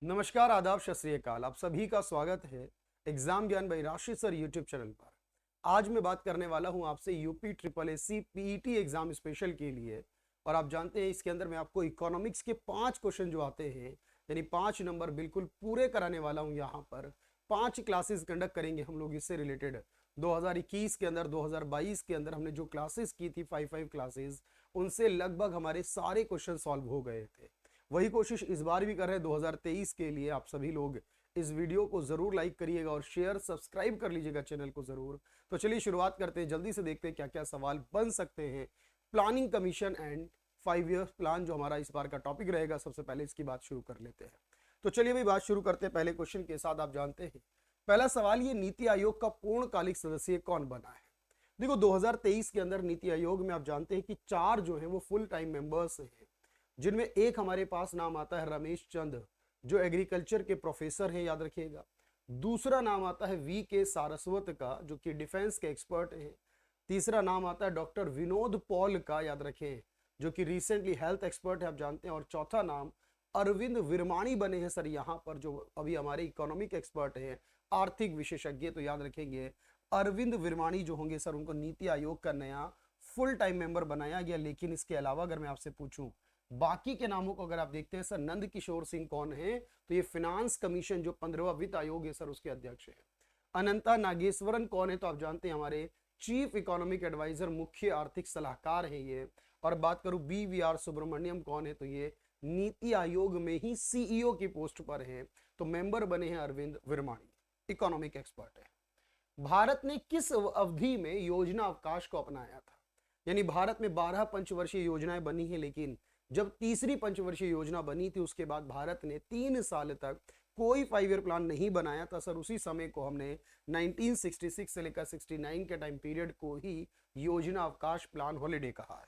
नमस्कार, आदाब, सत श्री अकाल। आप सभी का स्वागत है एग्जाम ज्ञान बाई राशि सर यूट्यूब चैनल पर। आज मैं बात करने वाला हूं आपसे UP triple SC PET exam special के लिए। और आप जानते हैं इसके अंदर मैं आपको इकोनॉमिक्स के 5 क्वेश्चन जो आते हैं, यानी 5 नंबर बिल्कुल पूरे कराने वाला हूं। यहाँ पर 5 क्लासेस कंडक्ट करेंगे हम लोग इससे रिलेटेड। 2021 के अंदर 2022 के अंदर हमने जो क्लासेस की थी 5 क्लासेस, उनसे लगभग हमारे सारे क्वेश्चन सॉल्व हो गए थे। वही कोशिश इस बार भी कर रहे हैं 2023 के लिए। आप सभी लोग इस वीडियो को जरूर लाइक करिएगा और शेयर सब्सक्राइब कर लीजिएगा चैनल को जरूर। तो चलिए शुरुआत करते हैं, जल्दी से देखते हैं क्या क्या सवाल बन सकते हैं। Planning commission and 5 year plan जो हमारा इस बार का टॉपिक रहेगा, सबसे पहले इसकी बात शुरू कर लेते हैं। तो चलिए भाई बात शुरू करते हैं पहले क्वेश्चन के साथ। आप जानते हैं पहला सवाल, ये नीति आयोग का पूर्णकालिक सदस्य कौन बना है। देखो 2023 के अंदर नीति आयोग में आप जानते हैं कि 4 जो है वो फुल टाइम मेंबर्स हैं, जिनमें एक हमारे पास नाम आता है रमेश चंद, जो एग्रीकल्चर के प्रोफेसर हैं, याद रखिएगा। दूसरा नाम आता है वी के सारस्वत का, जो कि डिफेंस के एक्सपर्ट हैं। तीसरा नाम आता है डॉक्टर विनोद पॉल का, याद रखें, जो कि रिसेंटली हेल्थ एक्सपर्ट है, आप जानते हैं। और चौथा नाम अरविंद विरमाणी बने हैं सर यहाँ पर, जो अभी हमारे इकोनॉमिक एक्सपर्ट हैं, आर्थिक विशेषज्ञ। तो याद रखेंगे अरविंद विरमाणी जो होंगे सर, उनको नीति आयोग का नया फुल टाइम मेंबर बनाया गया। लेकिन इसके अलावा अगर मैं आपसे पूछूं बाकी के नामों को, अगर आप देखते हैं सर, नंद किशोर सिंह कौन है, तो ये फिनांस कमीशन जो 15वां वित्त आयोग है सर, उसके अध्यक्ष है। अनंता नागेश्वरन कौन है, तो आप जानते हैं हमारे चीफ इकोनॉमिक एडवाइजर, मुख्य आर्थिक सलाहकार है ये। और बात करूं BVR सुब्रमण्यम कौन है, तो ये नीति आयोग में ही CEO की पोस्ट पर है। तो मेंबर बने हैं अरविंद विरमाणी, इकोनॉमिक एक्सपर्ट है। भारत ने किस अवधि में योजना अवकाश को अपनाया था। यानी भारत में 12 पंचवर्षीय योजनाएं बनी है, लेकिन जब तीसरी पंचवर्षीय योजना बनी थी उसके बाद भारत ने 3 साल तक कोई 5 ईयर प्लान नहीं बनाया था सर। उसी समय को हमने 1966 से लेकर 69 के टाइम पीरियड को ही योजना अवकाश प्लान हॉलिडे कहा है।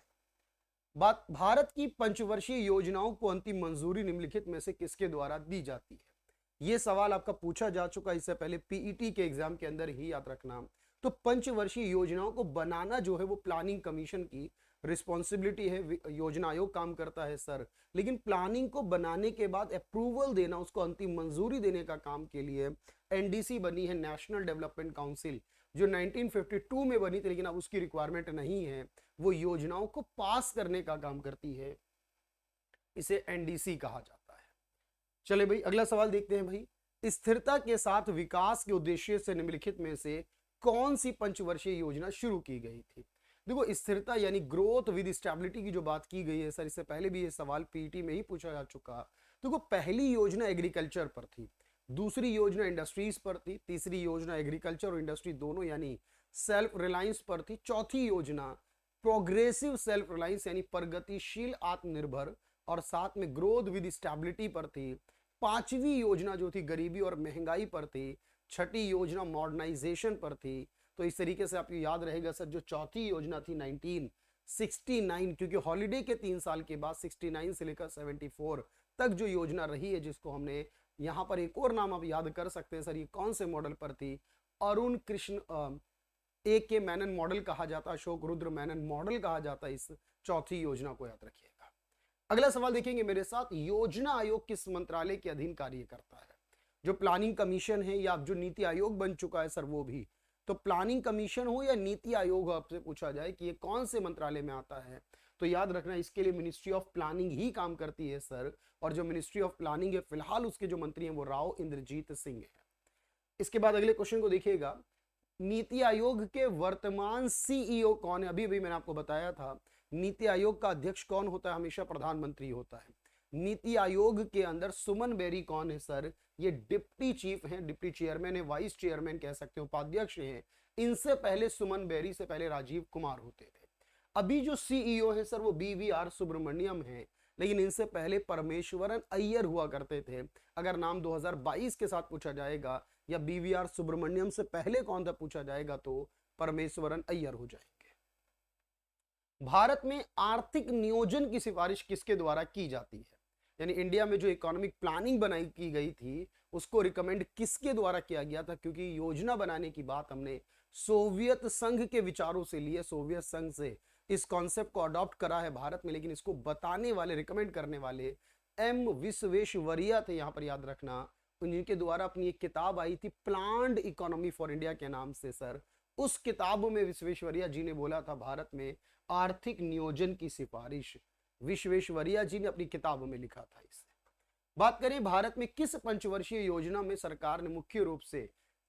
बात भारत की पंचवर्षीय योजनाओं को अंतिम मंजूरी निम्नलिखित में से किसके द्वारा दी जाती है। यह सवाल आपका पूछा जा चुका, इससे पहले पीईटी के एग्जाम के अंदर ही, याद रखना। तो पंचवर्षीय योजनाओं को बनाना जो है वो प्लानिंग कमीशन की रिस्पॉन्सिबिलिटी है। योजना आयोग काम करता है सर, लेकिन प्लानिंग को बनाने के बाद अप्रूवल देना, उसको अंतिम मंजूरी देने का काम के लिए एनडीसी बनी है, नेशनल डेवलपमेंट काउंसिल, जो 1952 में बनी थी, लेकिन अब उसकी रिक्वायरमेंट नहीं है। वो योजनाओं को पास करने का काम करती है, इसे एनडीसी कहा जाता है। चले भाई अगला सवाल देखते हैं भाई, स्थिरता के साथ विकास के उद्देश्य से निम्नलिखित में से कौन सी पंचवर्षीय योजना शुरू की गई थी। देखो स्थिरता यानी ग्रोथ विद स्टेबिलिटी की जो बात की गई है सर, इससे पहले भी ये सवाल पीटी में ही पूछा जा चुका। देखो पहली योजना एग्रीकल्चर पर थी, दूसरी योजना इंडस्ट्रीज पर थी, तीसरी योजना एग्रीकल्चर और इंडस्ट्री दोनों यानी सेल्फ रिलायंस पर थी, चौथी योजना प्रोग्रेसिव सेल्फ रिलायंस यानी प्रगतिशील आत्मनिर्भर और साथ में ग्रोथ विद स्टेबिलिटी पर थी, पांचवी योजना जो थी गरीबी और महंगाई पर थी, छठी योजना मॉडर्नाइजेशन पर थी। तो इस तरीके से आपको याद रहेगा सर, जो चौथी योजना थी 1969, क्योंकि हॉलिडे के 3 साल के बाद 69 से लेकर 74 तक जो योजना रही है, जिसको हमने यहाँ पर एक और नाम आप याद कर सकते हैं सर, ये कौन से मॉडल पर थी, अरुण कृष्ण AK मेनन मॉडल कहा जाता है, अशोक रुद्र मेनन मॉडल कहा जाता है इस चौथी योजना को, याद रखिएगा। अगला सवाल देखेंगे मेरे साथ, योजना आयोग किस मंत्रालय के अधीन कार्य करता है। जो प्लानिंग कमीशन है या जो नीति आयोग बन चुका है सर, वो भी, तो प्लानिंग कमीशन हो या नीति आयोग, आपसे पूछा जाए कि ये कौन से मंत्रालय में आता है, तो याद रखना इसके लिए मिनिस्ट्री ऑफ प्लानिंग ही काम करती है सर। और जो मिनिस्ट्री ऑफ प्लानिंग है फिलहाल उसके जो मंत्री हैं वो राव इंद्रजीत सिंह है। इसके बाद अगले क्वेश्चन को देखिएगा, नीति आयोग के वर्तमान CEO कौन है। अभी मैंने आपको बताया था नीति आयोग का अध्यक्ष कौन होता है, हमेशा प्रधानमंत्री होता है। नीति आयोग के अंदर सुमन बेरी कौन है सर, ये डिप्टी चीफ हैं, डिप्टी चेयरमैन है, वाइस चेयरमैन कह सकते हो, उपाध्यक्ष हैं। इनसे पहले सुमन बेरी से पहले राजीव कुमार होते थे। अभी जो CEO है सर वो BVR सुब्रमण्यम है, लेकिन इनसे पहले परमेश्वरन अय्यर हुआ करते थे। अगर नाम 2022 के साथ पूछा जाएगा या BVR सुब्रमण्यम से पहले कौन था पूछा जाएगा, तो परमेश्वरन अय्यर हो जाएंगे। भारत में आर्थिक नियोजन की सिफारिश किसके द्वारा की जाती है, यानी इंडिया में जो इकोनॉमिक प्लानिंग बनाई की गई थी उसको रिकमेंड किसके द्वारा किया गया था। क्योंकि योजना बनाने की बात हमने सोवियत संघ के विचारों से लिए, सोवियत संघ से इस कॉन्सेप्ट को अडॉप्ट करा है भारत में, लेकिन इसको बताने वाले, रिकमेंड करने वाले एम विश्वेश्वरैया थे, यहाँ पर याद रखना। उनके द्वारा अपनी एक किताब आई थी प्लान्ड इकोनॉमी फॉर इंडिया के नाम से सर। उस किताब में विश्वेश्वरैया जी ने बोला था भारत में आर्थिक नियोजन की सिफारिश, विश्वेश्वरैया जी ने अपनी किताब में लिखा था इसे। बात करें भारत में किस पंचवर्षीय योजना में सरकार ने मुख्य रूप से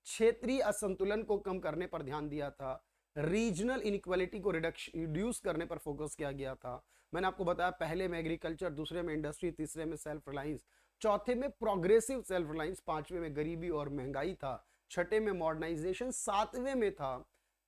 क्षेत्रीय असंतुलन को कम करने पर ध्यान दिया था, रीजनल इनइक्वालिटी को रिड्यूस करने पर फोकस किया गया था। मैंने आपको बताया पहले में एग्रीकल्चर, दूसरे में इंडस्ट्री, तीसरे में सेल्फ रिलायंस, चौथे में प्रोग्रेसिव सेल्फ रिलायंस, पांचवें में गरीबी और महंगाई था, छठे में मॉडर्नाइजेशन, सातवें में था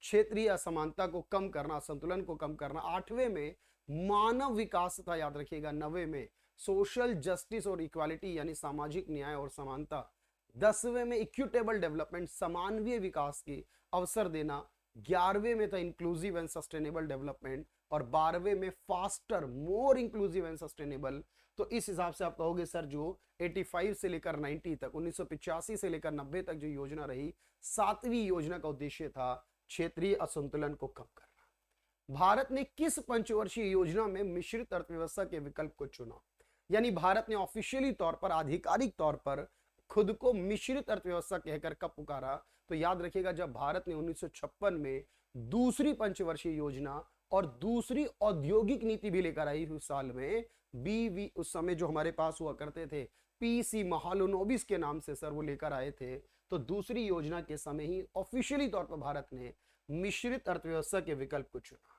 क्षेत्रीय असमानता को कम करना, असंतुलन को कम करना, आठवें में मानव विकास था, याद रखिएगा, नवे में सोशल जस्टिस और इक्वालिटी यानी सामाजिक न्याय और समानता, 10वें में इक्विटेबल डेवलपमेंट समानवीय विकास के अवसर देना, 11वें में था इंक्लूसिव एंड सस्टेनेबल डेवलपमेंट और 12वें में faster more inclusive and sustainable. तो इस हिसाब से आप कहोगे सर जो 85 से लेकर 90 तक, 1985 से लेकर 90 तक जो योजना रही, 7वीं योजना का उद्देश्य था क्षेत्रीय असंतुलन को कम करना। भारत ने किस पंचवर्षीय योजना में मिश्रित अर्थव्यवस्था के विकल्प को चुना? यानी भारत ने ऑफिशियली तौर पर, आधिकारिक तौर पर खुद को मिश्रित अर्थव्यवस्था कहकर कब पुकारा? तो याद रखिएगा जब भारत ने 1956 में दूसरी पंचवर्षीय योजना और दूसरी औद्योगिक नीति भी लेकर आई उस साल में, बीवी उस समय जो हमारे पास हुआ करते थे पीसी महालनोबिस के नाम से सर, वो लेकर आए थे। तो दूसरी योजना के समय ही ऑफिशियली तौर पर भारत ने मिश्रित अर्थव्यवस्था के विकल्प को चुना।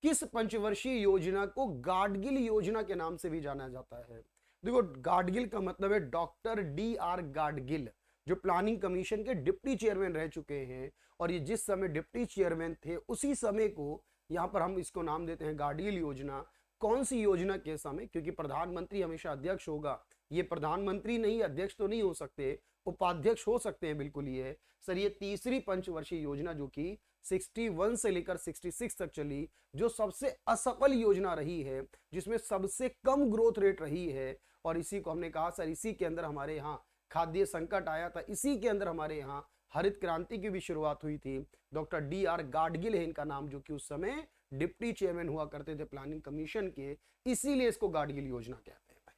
किस पंचवर्षीय योजना को गाडगिल योजना के नाम से भी जाना जाता है? देखो गाडगिल का मतलब है डॉक्टर डी.आर. गाडगिल, जो प्लानिंग कमीशन के डिप्टी चेयरमैन रह चुके हैं, और ये जिस समय डिप्टी चेयरमैन थे उसी समय को यहाँ पर हम इसको नाम देते हैं गाडगिल योजना। कौन सी योजना के समय? क्योंकि प्रधानमंत्री हमेशा अध्यक्ष होगा, ये प्रधानमंत्री नहीं, अध्यक्ष तो नहीं हो सकते, उपाध्यक्ष हो सकते हैं बिल्कुल। ये सर ये तीसरी पंचवर्षीय योजना जो कि 61 से लेकर 66 तक चली, जो सबसे असफल योजना रही है, जिसमें सबसे कम ग्रोथ रेट रही है, और इसी को हमने कहा सर इसी के अंदर हमारे यहाँ खाद्य संकट आया था, इसी के अंदर हमारे यहाँ हरित क्रांति की भी शुरुआत हुई थी। Doctor D R. गाडगिल है इनका नाम, जो कि उस समय डिप्टी चेयरमैन हुआ करते थे प्लानिंग कमीशन के, इसीलिए इसको गाडगिल योजना कहते हैं भाई।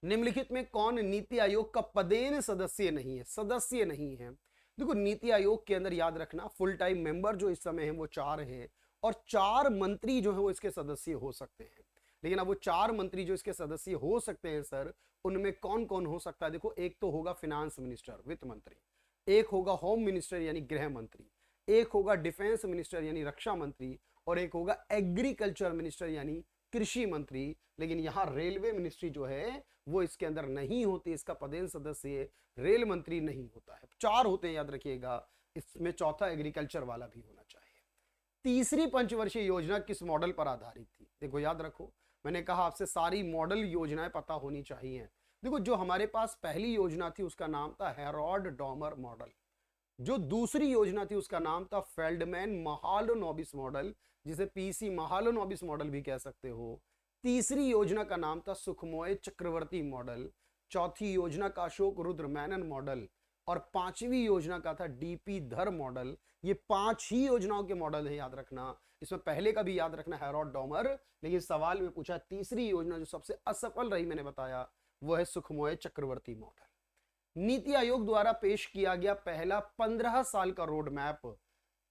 निम्नलिखित में कौन नीति आयोग का पदेन सदस्य नहीं है? सदस्य नहीं है। देखो नीति आयोग के अंदर याद रखना फुल टाइम मेंबर जो इस समय है वो 4 हैं, और 4 मंत्री जो है वो इसके सदस्य हो सकते हैं। लेकिन अब वो 4 मंत्री जो इसके सदस्य हो सकते हैं सर, उनमें कौन कौन हो सकता है? देखो एक तो होगा फिनांस मिनिस्टर, वित्त मंत्री, एक होगा होम मिनिस्टर यानी गृह मंत्री, एक होगा डिफेंस मिनिस्टर यानी रक्षा मंत्री, और एक होगा एग्रीकल्चर मिनिस्टर यानी कृषि मंत्री। लेकिन यहाँ रेलवे मिनिस्ट्री जो है वो इसके अंदर नहीं होती, इसका पदेन सदस्य रेल मंत्री नहीं होता है। 4 होते हैं याद रखिएगा, इसमें चौथा एग्रीकल्चर वाला भी होना चाहिए। तीसरी पंचवर्षीय योजना किस मॉडल पर आधारित थी? देखो याद रखो, मैंने कहा आपसे सारी मॉडल योजनाएं पता होनी चाहिए। देखो जो हमारे पास पहली योजना थी उसका नाम था हेरोल्ड डॉमर मॉडल, जो दूसरी योजना थी उसका नाम था फेल्डमैन महालनोबिस मॉडल, जिसे पीसी महालनोबिस मॉडल भी कह सकते हो। तीसरी योजना का नाम था सुखमोय चक्रवर्ती मॉडल, चौथी योजना का अशोक रुद्र मेनन मॉडल, और 5वीं योजना का था डीपी धर मॉडल। ये 5 ही योजनाओं के मॉडल है, याद रखना। इसमें पहले का भी याद रखना हेरोल्ड डॉमर, लेकिन सवाल में पूछा तीसरी योजना जो सबसे असफल रही, मैंने बताया वो है सुखमोय चक्रवर्ती मॉडल। नीति आयोग द्वारा पेश किया गया पहला 15 साल का रोड मैप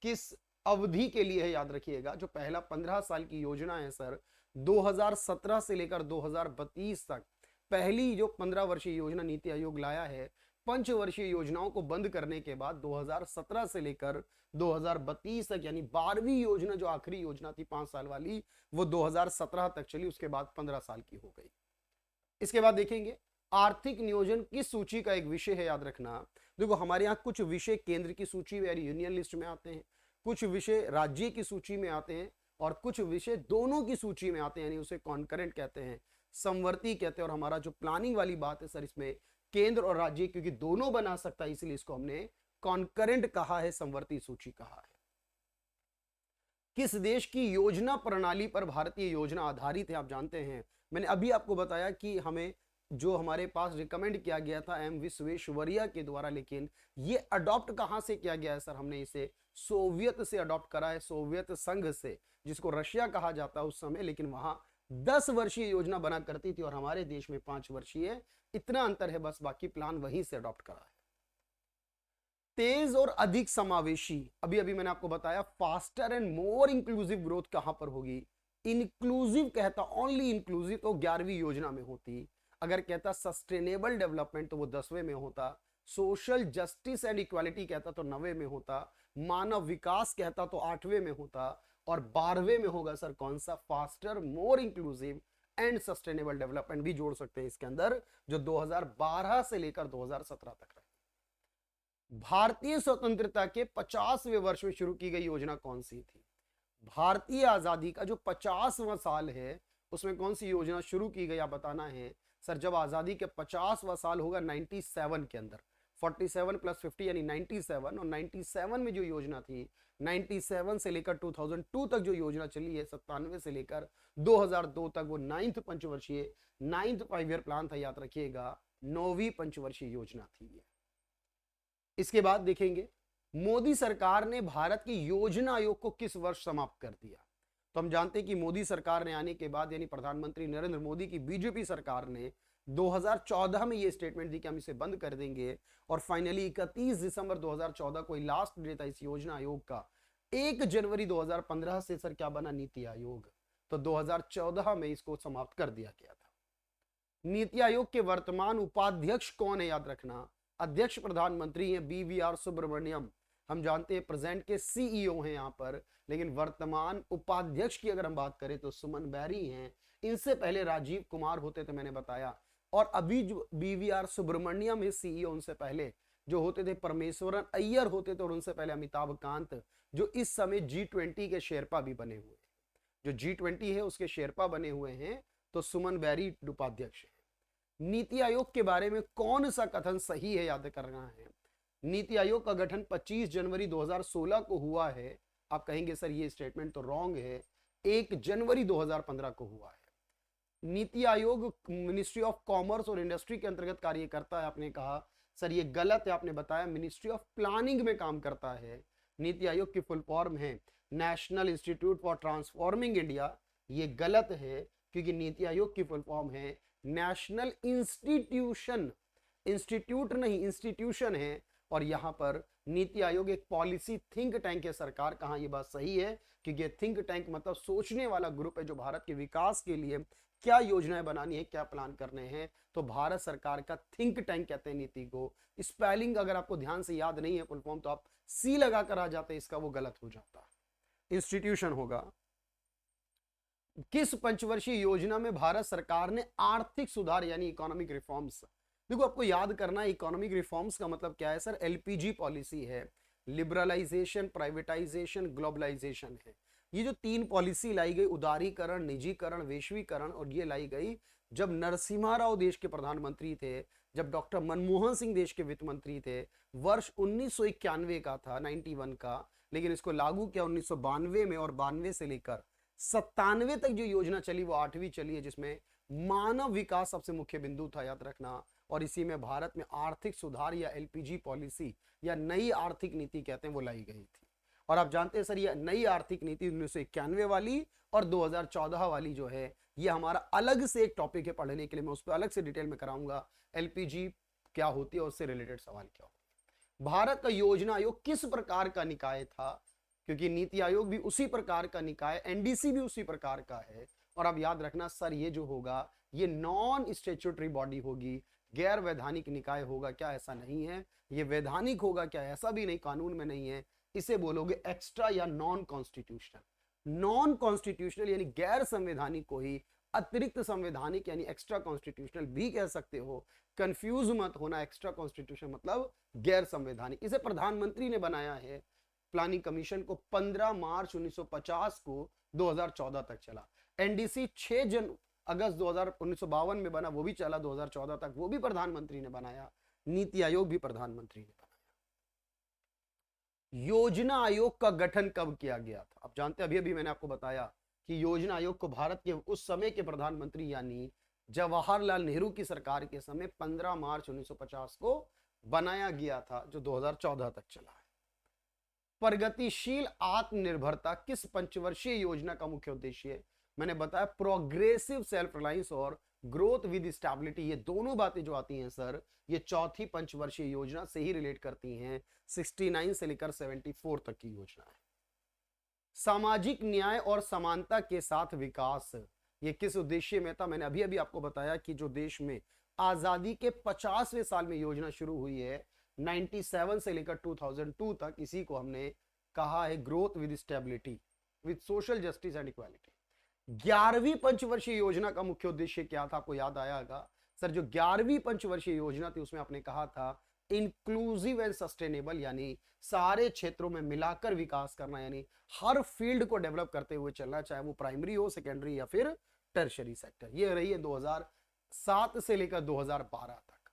किस अवधि के लिए है? याद रखिएगा जो पहला 15 साल की योजना है सर, 2017 से लेकर 2032 तक पहली जो 15 वर्षीय योजना नीति आयोग लाया है। पंचवर्षीय योजनाओं को बंद करने के बाद 2017 से लेकर 2032 तक, यानी 12वीं योजना जो आखिरी योजना थी 5 साल वाली, वो 2017 तक चली, उसके बाद 15 साल की हो गई। इसके बाद देखेंगे आर्थिक नियोजन किस सूची का एक विषय है? याद रखना देखो हमारे यहाँ कुछ विषय केंद्र की सूची में यानी यूनियन लिस्ट में आते हैं, कुछ विषय राज्य की सूची में आते हैं, और कुछ विषय दोनों की सूची में आते हैं, यानी उसे कॉन्करेंट कहते हैं, समवर्ती कहते हैं। और हमारा जो प्लानिंग वाली बात है सर, इसमें केंद्र और राज्य क्योंकि दोनों बना सकता है, इसलिए इसको हमने कॉन्करेंट कहा है, समवर्ती सूची कहा है। किस देश की योजना प्रणाली पर भारतीय योजना आधारित है? आप जानते हैं मैंने अभी आपको बताया कि हमें जो हमारे पास रिकमेंड किया गया था एम विश्वेश्वरैया के द्वारा, लेकिन ये अडॉप्ट कहां से किया गया है सर? हमने इसे सोवियत से अडॉप्ट करा है, सोवियत संघ से, जिसको रशिया कहा जाता है उस समय, लेकिन वहां 10 वर्षीय योजना बना करती थी और हमारे देश में 5 वर्षीय। इतना अंतर है बस, बाकी प्लान वहीं से अडॉप्ट करा है। तेज और अधिक समावेशी, अभी अभी मैंने आपको बताया faster and more inclusive growth कहां पर होगी। इंक्लूसिव कहता ओनली इंक्लूसिव तो 11वीं योजना में होती, अगर कहता सस्टेनेबल डेवलपमेंट तो वो 10वें में होता, सोशल जस्टिस एंड इक्वालिटी कहता तो 9वें में होता, मानव विकास कहता तो 8वें में होता, और 12वें में होगा सर कौन सा, faster more inclusive and sustainable development भी जोड़ सकते हैं इसके अंदर, जो 2012 से लेकर 2017 तक रहे। भारतीय स्वतंत्रता के 50वें वर्ष में शुरू की गई योजना कौन सी थी। भारतीय आजादी का जो 50वां साल है उसमें कौन सी योजना शुरू की गई आप बताना है सर। जब आजादी के 50वां साल होगा 97 के अंदर, 47 + 50 यानी 97, और 97 में जो योजना थी 97 से लेकर 2002 तक जो योजना चली है, 97 से लेकर 2002 तक, वो 9th पंचवर्षीय 9th 5 ईयर प्लान था, याद रखिएगा 9वीं पंचवर्षीय योजना थी ये। इसके बाद देखेंगे मोदी सरकार ने भारत की योजना आयोग को किस वर्ष समाप्त कर दिया। तो हम जानते हैं कि मोदी सरकार ने आने के बाद यानी प्रधानमंत्री नरेंद्र मोदी की बीजेपी सरकार ने 2014 में ये स्टेटमेंट दी कि हम इसे बंद कर देंगे, और फाइनली 31 दिसंबर 2014 को लास्ट डेट था इस योजना आयोग का। 1 जनवरी 2015 से सर क्या बना, नीति आयोग। तो 2014 में इसको समाप्त कर दिया गया था। नीति आयोग के वर्तमान उपाध्यक्ष कौन है, याद रखना। अध्यक्ष प्रधानमंत्री हैं BVR सुब्रमण्यम, हम जानते हैं प्रेजेंट के CEO हैं यहाँ पर, लेकिन वर्तमान उपाध्यक्ष की अगर हम बात करें तो सुमन बैरी हैं। इनसे पहले राजीव कुमार होते थे, मैंने बताया, और अभी जो BVR सुब्रमण्यम है CEO, उनसे पहले जो होते थे परमेश्वरन अय्यर होते थे, और उनसे पहले अमिताभ कांत, जो इस समय G20 के शेरपा भी बने हुए हैं। जो G20 है उसके शेरपा बने हुए हैं, तो सुमन बैरी उपाध्यक्ष है। नीति आयोग के बारे में कौन सा कथन सही है, याद करना है। नीति आयोग का गठन 25 जनवरी 2016 को हुआ है। आप कहेंगे सर ये स्टेटमेंट तो रॉन्ग है, 1 जनवरी 2015 को हुआ है। NITI Aayog ministry of commerce और इंडस्ट्री के अंतर्गत कार्य करता है, आपने कहा सर ये गलत है, आपने बताया मिनिस्ट्री ऑफ प्लानिंग में काम करता है। नीति आयोग की फुल फॉर्म है national institute for transforming India, ये गलत है क्योंकि नीति आयोग की फुल फॉर्म है नेशनल इंस्टीट्यूशन, इंस्टीट्यूट नहीं इंस्टीट्यूशन है। और यहां पर नीति आयोग एक पॉलिसी थिंक टैंक है सरकार, कहां ये बात सही है, क्योंकि थिंक टैंक मतलब सोचने वाला ग्रुप है जो भारत के विकास के लिए क्या योजनाएं बनानी है, क्या प्लान करने हैं, तो भारत सरकार का थिंक टैंक कहते हैं नीति को। स्पेलिंग अगर आपको ध्यान से याद नहीं है फुल फॉर्म, तो आप सी लगाकर आ जाते, इसका वो गलत हो जाता, इंस्टीट्यूशन होगा। किस पंचवर्षीय योजना में भारत सरकार ने आर्थिक सुधार यानी इकोनॉमिक रिफॉर्म्स, देखो आपको याद करना है इकोनॉमिक रिफॉर्म्स का मतलब क्या है सर, LPG पॉलिसी है, लिबरलाइजेशन, प्राइवेटाइजेशन, ग्लोबलाइजेशन है। ये जो 3 पॉलिसी लाई गई, उदारीकरण, निजीकरण, वैश्वीकरण, और ये लाई गई जब नरसिम्हा राव देश के प्रधानमंत्री थे, जब डॉक्टर मनमोहन सिंह देश के वित्त मंत्री थे। वर्ष 1991 का था, 91 का, लेकिन इसको लागू किया 1992 में, और 92 से लेकर 97 तक जो योजना चली वो 8वीं चली है, जिसमें मानव विकास सबसे मुख्य बिंदु था, याद रखना। और इसी में भारत में आर्थिक सुधार या LPG पॉलिसी या नई आर्थिक नीति कहते हैं वो लाई गई थी। और आप जानते हैं सर ये नई आर्थिक नीति 1991 वाली और 2014 वाली जो है, ये हमारा अलग से एक टॉपिक है पढ़ने के लिए, मैं उस पर अलग से डिटेल में कराऊंगा। LPG क्या होती है और उससे रिलेटेड सवाल क्या होता है। भारत का योजना आयोग किस प्रकार का निकाय था, क्योंकि नीति आयोग भी उसी प्रकार का निकाय, NDC भी उसी प्रकार का है। और आप याद रखना सर ये जो होगा ये नॉन स्टेचुटरी बॉडी होगी, गैर वैधानिक निकाय होगा क्या, ऐसा नहीं है। ये वैधानिक होगा क्या, ऐसा भी नहीं, कानून में नहीं है। इसे बोलोगे एक्स्ट्रा या नॉन कॉन्स्टिट्यूशनल। नॉन कॉन्स्टिट्यूशनल यानी गैर संवैधानिक को ही अतिरिक्त संवैधानिक यानी एक्स्ट्रा कॉन्स्टिट्यूशनल भी कह सकते हो। कंफ्यूज मत होना, एक्स्ट्रा कॉन्स्टिट्यूशन मतलब गैर संवैधानिक। इसे प्रधानमंत्री ने बनाया है, प्लानिंग कमीशन को 15 मार्च 1950 को 2014 तक चला। NDC 6 अगस्त 1952 में बना, वो भी चला 2014 तक, वो भी प्रधानमंत्री ने बनाया। नीति आयोग भी प्रधानमंत्री ने बनाया। योजना आयोग का गठन कब किया गया था, आप जानते हैं अभी मैंने आपको बताया कि योजना आयोग को भारत के उस समय के प्रधानमंत्री यानी जवाहरलाल नेहरू की सरकार के समय 15 मार्च 1950 को बनाया गया था, जो 2014 तक चला है। प्रगतिशील आत्मनिर्भरता किस पंचवर्षीय योजना का मुख्य उद्देश्य है। मैंने बताया प्रोग्रेसिव सेल्फ रिलायंस और ग्रोथ विद स्टेबिलिटी, ये दोनों बातें जो आती हैं सर, ये चौथी पंचवर्षीय योजना से ही रिलेट करती हैं। 69 से लेकर 74 तक की योजना है। सामाजिक न्याय और समानता के साथ विकास, ये किस उद्देश्य में था? मैंने अभी अभी आपको बताया कि जो देश में आजादी के 50वें साल में योजना शुरू हुई है 97 से लेकर 2002 तक, इसी को हमने कहा है growth with stability with social justice and equality. 11वीं पंचवर्षीय योजना का मुख्य उद्देश्य क्या था? आपको याद आएगा सर, जो 11वीं पंचवर्षीय योजना थी उसमें आपने कहा था इंक्लूसिव एंड सस्टेनेबल, यानी सारे क्षेत्रों में मिलाकर विकास करना, यानी हर फील्ड को डेवलप करते हुए चलना, चाहे वो प्राइमरी हो, सेकेंडरी या फिर टर्शरी सेक्टर। ये रही है 2007 से लेकर 2012 तक।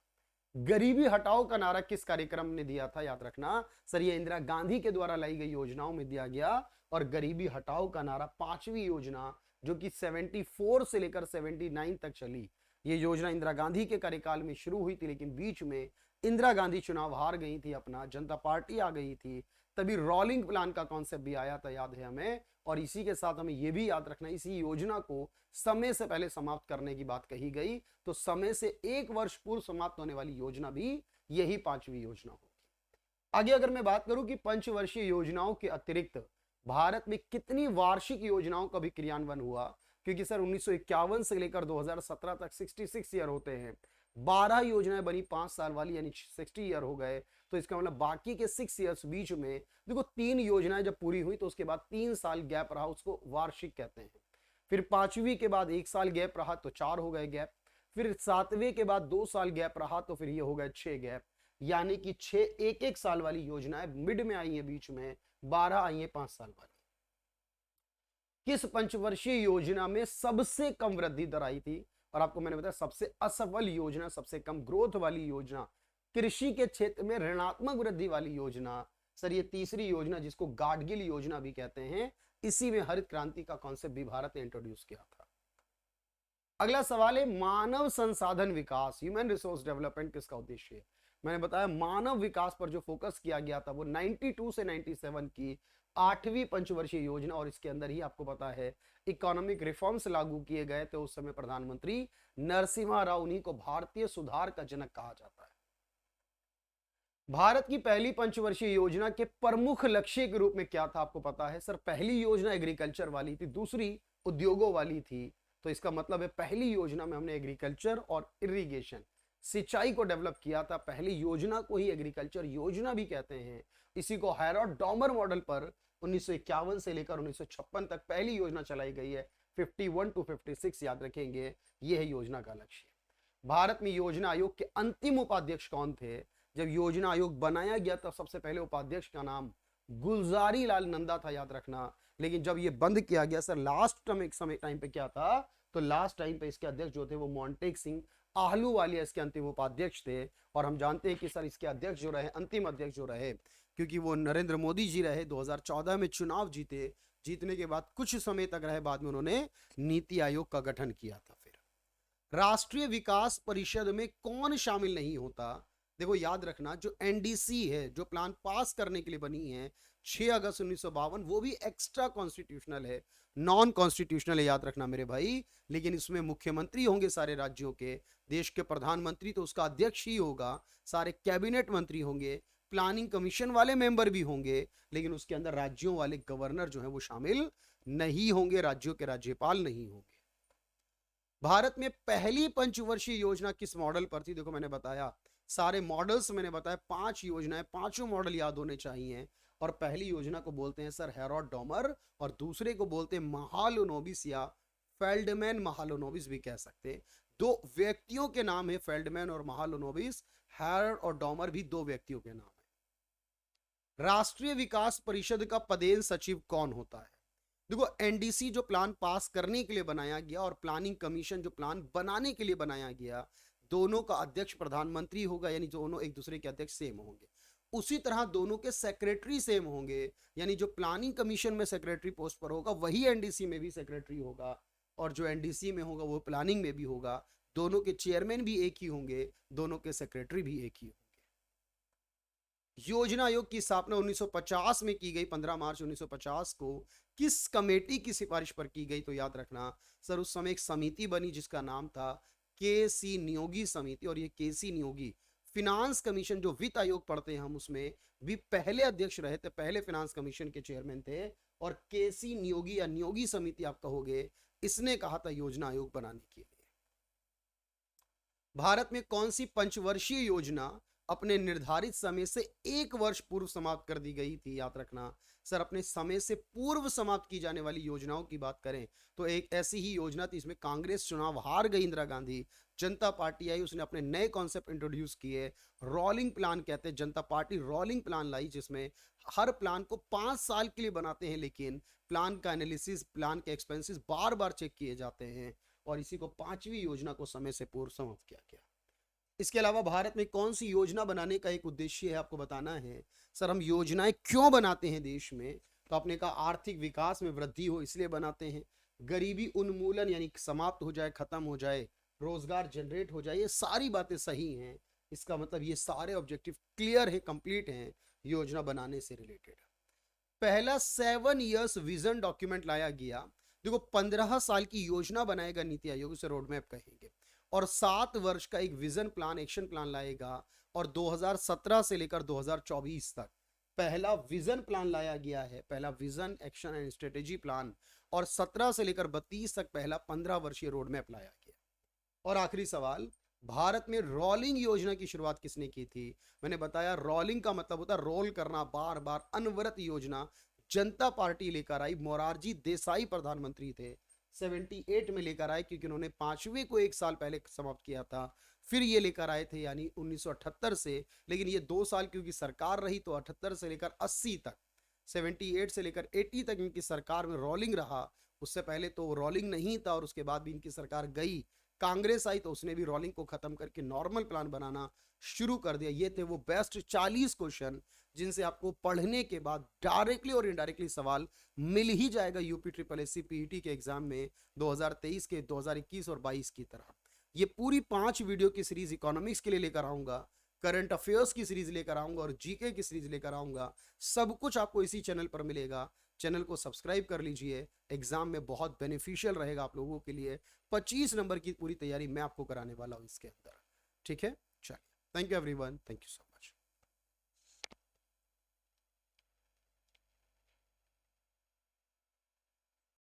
गरीबी हटाओ का नारा किस कार्यक्रम ने दिया था? याद रखना सर, ये इंदिरा गांधी के द्वारा लाई गई योजनाओं में दिया गया। और गरीबी हटाओ का नारा 5वीं योजना जो कि 74 से लेकर 79 तक चली, ये योजना इंदिरा गांधी के कार्यकाल में शुरू हुई थी, लेकिन बीच में इंदिरा गांधी चुनाव हार गई थी, अपना जनता पार्टी आ गई थी, तभी रोलिंग प्लान का कॉन्सेप्ट भी आया था, याद है हमें। और इसी के साथ हमें यह भी याद रखना, इसी योजना को समय से पहले समाप्त करने की बात कही गई, तो समय से 1 वर्ष पूर्व समाप्त होने वाली योजना भी यही 5वीं योजना होगी। आगे अगर मैं बात करूं कि पंचवर्षीय योजनाओं के अतिरिक्त भारत में कितनी वार्षिक योजनाओं का भी क्रियान्वयन हुआ, क्योंकि सर 1951 से लेकर 2017 तक 66 ईयर होते हैं, 12 योजनाएं बनी 5 साल वाली, यानी 60 ईयर हो गए। तो इसका मतलब बाकी के 6 ईयर्स बीच में देखो 3 योजनाएं जब पूरी हुई तो उसके बाद 3 साल गैप रहा, उसको वार्षिक कहते हैं। फिर 5वीं के बाद 1 साल गैप रहा तो 4 हो गए गैप। फिर 7वें के बाद 2 साल गैप रहा तो फिर ये हो गए 6 गैप, यानी कि 6 एक साल वाली योजनाएं मिड में आई है, बीच में 12 आई है 5 साल वाली। किस पंचवर्षीय योजना में सबसे कम वृद्धि दर आई थी? और आपको मैंने बताया सबसे असफल योजना, सबसे कम ग्रोथ वाली योजना, कृषि के क्षेत्र में ऋणात्मक वृद्धि वाली योजना सर, ये तीसरी योजना जिसको गाडगिल योजना भी कहते हैं, इसी में हरित क्रांति का कॉन्सेप्ट भी भारत ने इंट्रोड्यूस किया था। अगला सवाल है मानव संसाधन विकास, ह्यूमन रिसोर्स डेवलपमेंट किसका उद्देश्य है? मैंने बताया मानव विकास पर जो फोकस किया गया था वो 92 से 97 की 8वीं पंचवर्षीय योजना, और इसके अंदर ही आपको पता है इकोनॉमिक रिफॉर्म्स लागू किए गए थे। उस समय प्रधानमंत्री नरसिम्हा राव, उन्हीं को भारतीय सुधार का जनक कहा जाता है। भारत की पहली पंचवर्षीय योजना के प्रमुख लक्ष्य के रूप में क्या था? आपको पता है सर, पहली योजना एग्रीकल्चर वाली थी, दूसरी उद्योगों वाली थी। तो इसका मतलब है पहली योजना में हमने एग्रीकल्चर और इरिगेशन, सिंचाई को डेवलप किया था। पहली योजना को ही एग्रीकल्चर योजना भी कहते हैं। इसी को हैरोल्ड डॉमर मॉडल पर 1951 से लेकर 1956 तक पहली योजना चलाई गई है। 51 to 56 याद रखेंगे, यह है योजना का लक्ष्य। भारत में योजना आयोग के अंतिम उपाध्यक्ष कौन थे? जब योजना आयोग बनाया गया तब सबसे पहले उपाध्यक्ष का नाम गुलजारी लाल नंदा था, याद रखना। लेकिन जब ये बंद किया गया सर, लास्ट समय टाइम पे क्या था, तो लास्ट टाइम पे इसके अध्यक्ष जो थे वो मोंटेक सिंह आहलूवालिया इसके अंतिम उपाध्यक्ष थे। और हम जानते हैं कि सर इसके अध्यक्ष जो रहे, अंतिम अध्यक्ष जो रहे, क्योंकि वो नरेंद्र मोदी जी रहे, 2014 में चुनाव जीते, जीतने के बाद कुछ समय तक रहे, बाद में उन्होंने नीति आयोग का गठन किया था। फिर राष्ट्रीय विकास परिषद में कौन शामिल नहीं होता? देखो याद रखना, जो एनडीसी है, जो प्लान पास करने के लिए बनी है 6 अगस्त 1952, वो भी एक्स्ट्रा कॉन्स्टिट्यूशनल है, नॉन कॉन्स्टिट्यूशनल है, याद रखना मेरे भाई। लेकिन इसमें मुख्यमंत्री होंगे सारे राज्यों के, देश के प्रधानमंत्री तो उसका अध्यक्ष ही होगा, सारे कैबिनेट मंत्री होंगे, प्लानिंग कमीशन वाले मेंबर भी होंगे, लेकिन उसके अंदर राज्यों वाले गवर्नर जो है वो शामिल नहीं होंगे, राज्यों के राज्यपाल नहीं होंगे। भारत में पहली पंचवर्षीय योजना किस मॉडल पर थी? देखो मैंने बताया सारे मॉडल्स, मैंने बताया 5 योजनाएं, पांचों मॉडल याद होने चाहिए। और पहली योजना को बोलते हैं सर हैरोल्ड डॉमर, और दूसरे को बोलते हैं महालनोबिस या फेल्डमैन महालनोबिस भी कह सकते हैं। 2 व्यक्तियों के नाम है, फेल्डमैन और महालनोबिस। हैरोल्ड और डॉमर भी 2 व्यक्तियों के नाम है। राष्ट्रीय विकास परिषद का पदेन सचिव कौन होता है? देखो एनडीसी जो प्लान पास करने के लिए बनाया गया और प्लानिंग कमीशन जो प्लान बनाने के लिए बनाया गया, दोनों का अध्यक्ष प्रधानमंत्री होगा, यानी दोनों एक दूसरे के अध्यक्ष सेम होंगे। उसी तरह दोनों के सेक्रेटरी सेम होंगे, यानी जो प्लानिंग कमीशन में सेक्रेटरी पोस्ट पर होगा वही एनडीसी में भी सेक्रेटरी होगा, और जो एनडीसी में होगा वो प्लानिंग में भी होगा। दोनों के चेयरमैन भी एक ही होंगे, दोनों के सेक्रेटरी भी एक ही होंगे। योजना आयोग की स्थापना 1950 में की गई, 15 मार्च 1950 को। किस कमेटी की सिफारिश पर की गई? तो याद रखना सर, उस समय एक समिति बनी जिसका नाम था के सी नियोगी समिति, और ये के सी नियोगी फिनांस कमीशन, जो वित्त आयोग पढ़ते हैं हम, उसमें भी पहले अध्यक्ष रहे थे, पहले फिनांस कमीशन के चेयरमैन थे। और के सी नियोगी या नियोगी समिति आप कहोगे, इसने कहा था योजना आयोग बनाने के लिए। भारत में कौन सी पंचवर्षीय योजना अपने निर्धारित समय से 1 वर्ष पूर्व समाप्त कर दी गई थी? याद रखना सर, अपने समय से पूर्व समाप्त की जाने वाली योजनाओं की बात करें तो एक ऐसी ही योजना थी, इसमें कांग्रेस चुनाव हार गई, इंदिरा गांधी, जनता पार्टी आई, उसने अपने नए कॉन्सेप्ट इंट्रोड्यूस किए, रोलिंग प्लान कहते हैं। जनता पार्टी रोलिंग प्लान लाई, जिसमें हर प्लान को 5 साल के लिए बनाते हैं, लेकिन प्लान का एनालिसिस, प्लान के एक्सपेंसेस बार बार चेक किए जाते हैं, और इसी को 5वीं योजना को समय से पूर्व समाप्त किया गया। इसके अलावा भारत में कौन सी योजना बनाने का एक उद्देश्य है, आपको बताना है। सर, हम योजनाएं क्यों बनाते हैं देश में? तो आपने कहा आर्थिक विकास में वृद्धि हो इसलिए बनाते हैं, गरीबी उन्मूलन यानी समाप्त हो जाए, खत्म हो जाए, रोजगार जनरेट हो जाए, ये सारी बातें सही हैं। इसका मतलब ये सारे ऑब्जेक्टिव क्लियर है, कंप्लीट हैं योजना बनाने से रिलेटेड। पहला 7 इयर्स विजन डॉक्यूमेंट लाया गया। देखो, 15 साल की योजना बनाएगा नीति आयोग, उसे रोड मैप कहेंगे, और 7 वर्ष का एक विजन प्लान, एक्शन प्लान लाएगा, और 2017 से लेकर 2024 तक पहला विजन प्लान लाया गया है, पहला vision, action and strategy plan, और 17 से लेकर 32 तक पहला 15 वर्षीय रोड मैप लाया गया। और आखिरी सवाल, भारत में रोलिंग योजना की शुरुआत किसने की थी? मैंने बताया रोलिंग का मतलब होता है रोल करना, बार बार, अनवरत योजना जनता पार्टी लेकर आई, मोरारजी देसाई प्रधानमंत्री थे, 78 में लेकर आए, क्योंकि उन्होंने 5वें को 1 साल पहले समाप्त किया था, फिर ये लेकर आए थे, यानी 1978 से, लेकिन ये 2 साल क्योंकि सरकार रही, तो 78 से लेकर 80 तक, 78 से लेकर 80 तक इनकी सरकार में रोलिंग रहा। उससे पहले तो रोलिंग नहीं था, और उसके बाद भी इनकी सरकार गई, कांग्रेस आई तो उसने भी रोलिंग को खत्म करके नॉर्मल प्लान बनाना शुरू कर दिया। ये थे वो बेस्ट 40 क्वेश्चन जिनसे आपको पढ़ने के बाद डायरेक्टली और इनडायरेक्टली सवाल मिल ही जाएगा UP triple S C PET के एग्जाम में 2023 के, 2021 और 22 की तरह। ये पूरी 5 वीडियो की सीरीज इकोनॉमिक्स के लिए लेकर आऊंगा, करंट अफेयर्स की सीरीज लेकर आऊंगा, और जीके की सीरीज लेकर आऊंगा। सब कुछ आपको इसी चैनल पर मिलेगा। चैनल को सब्सक्राइब कर लीजिए, एग्जाम में बहुत बेनिफिशियल रहेगा आप लोगों के लिए। 25 नंबर की पूरी तैयारी मैं आपको कराने वाला हूं इसके अंदर, ठीक है? चलिए, thank you everyone, thank you so much.